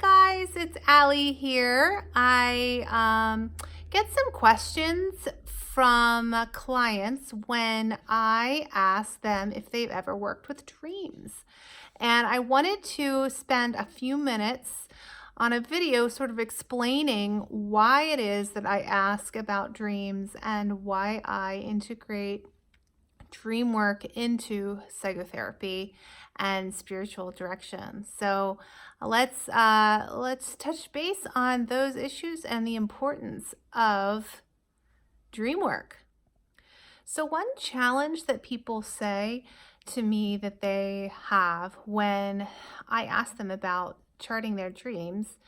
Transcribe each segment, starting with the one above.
Hi guys, it's Allie here. I get some questions from clients when I ask them if they've ever worked with dreams. And I wanted to spend a few minutes on a video sort of explaining why it is that I ask about dreams and why I integrate dream work into psychotherapy and spiritual direction. So let's touch base on those issues and the importance of dream work. So one challenge that people say to me that they have when I ask them about charting their dreams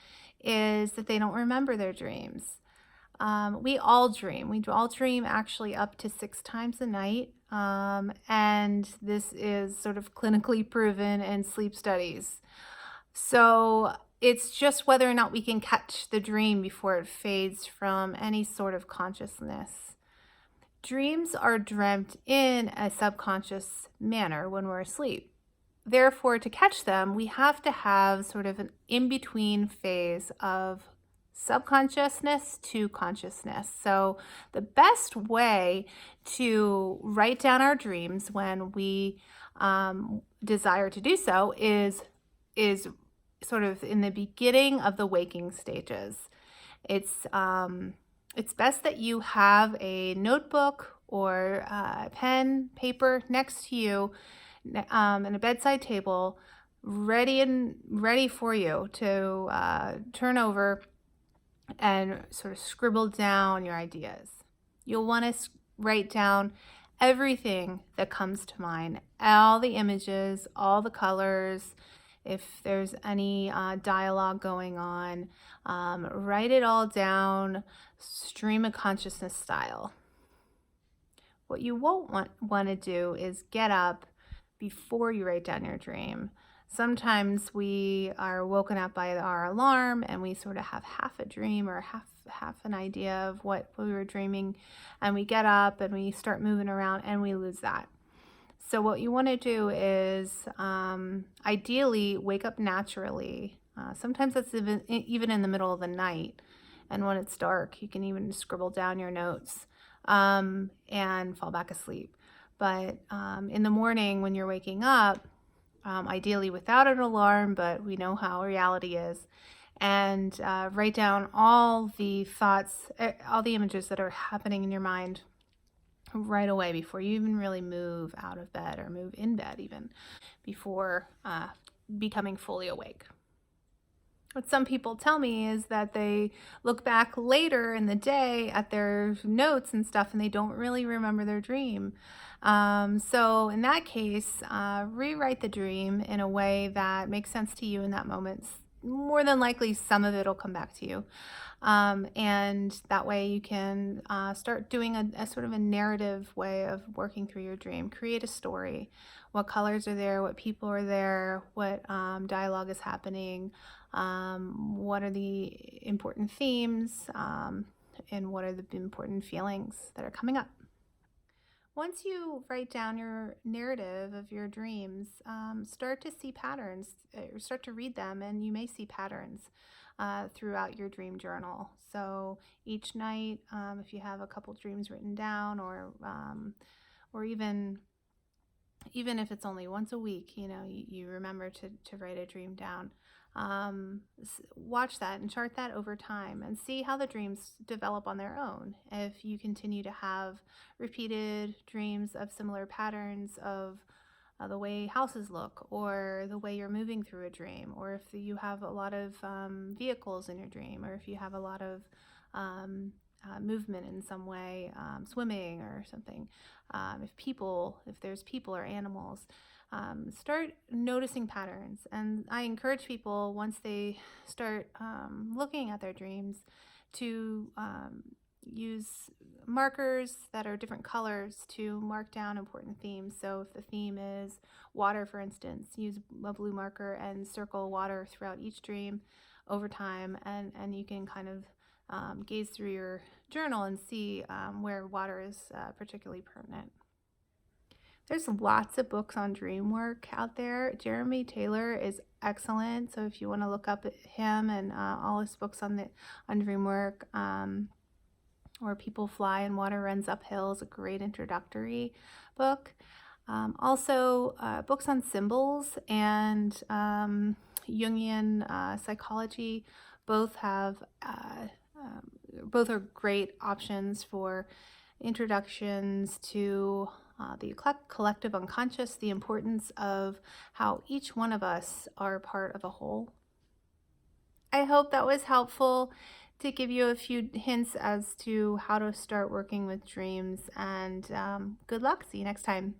is that they don't remember their dreams. We all dream. We all dream actually up to 6 times a night. And this is sort of clinically proven in sleep studies. So it's just whether or not we can catch the dream before it fades from any sort of consciousness. Dreams are dreamt in a subconscious manner when we're asleep. Therefore, to catch them, we have to have sort of an in-between phase of subconsciousness to consciousness. So the best way to write down our dreams when we desire to do so is sort of in the beginning of the waking stages. It's best that you have a notebook or a pen, paper next to you, and a bedside table ready for you to turn over and sort of scribble down your ideas. You'll want to write down everything that comes to mind, all the images, all the colors. If there's any dialogue going on, write it all down, stream of consciousness style. What you won't want to do is get up before you write down your dream. Sometimes we are woken up by our alarm and we sort of have half a dream or half an idea of what we were dreaming, and we get up and we start moving around and we lose that. So what you want to do is ideally wake up naturally. Sometimes that's even in the middle of the night, and when it's dark you can even scribble down your notes and fall back asleep. But in the morning when you're waking up, ideally without an alarm, but we know how reality is, and write down all the thoughts, all the images that are happening in your mind right away before you even really move out of bed or move in bed, even before becoming fully awake. What some people tell me is that they look back later in the day at their notes and stuff and they don't really remember their dream. So in that case, rewrite the dream in a way that makes sense to you in that moment. More than likely, some of it will come back to you. And that way you can start doing a sort of a narrative way of working through your dream. Create a story. What colors are there? What people are there? What dialogue is happening? What are the important themes? And what are the important feelings that are coming up? Once you write down your narrative of your dreams, start to see patterns, or start to read them, and you may see patterns throughout your dream journal. So each night, if you have a couple dreams written down, or even if it's only once a week, you remember to write a dream down. Watch that and chart that over time and see how the dreams develop on their own. If you continue to have repeated dreams of similar patterns of the way houses look, or the way you're moving through a dream, or if you have a lot of vehicles in your dream, or if you have a lot of movement in some way, swimming or something, if there's people or animals, start noticing patterns. And I encourage people, once they start looking at their dreams, to use markers that are different colors to mark down important themes. So if the theme is water, for instance, use a blue marker and circle water throughout each dream over time, and you can kind of gaze through your journal and see where water is particularly pertinent. There's lots of books on Dreamwork out there. Jeremy Taylor is excellent. So if you want to look up him and all his books on Dreamwork, or People Fly and Water Runs Uphill is a great introductory book. Also, books on symbols and Jungian psychology both have both are great options for introductions to the collective unconscious, the importance of how each one of us are part of a whole. I hope that was helpful to give you a few hints as to how to start working with dreams, and good luck. See you next time.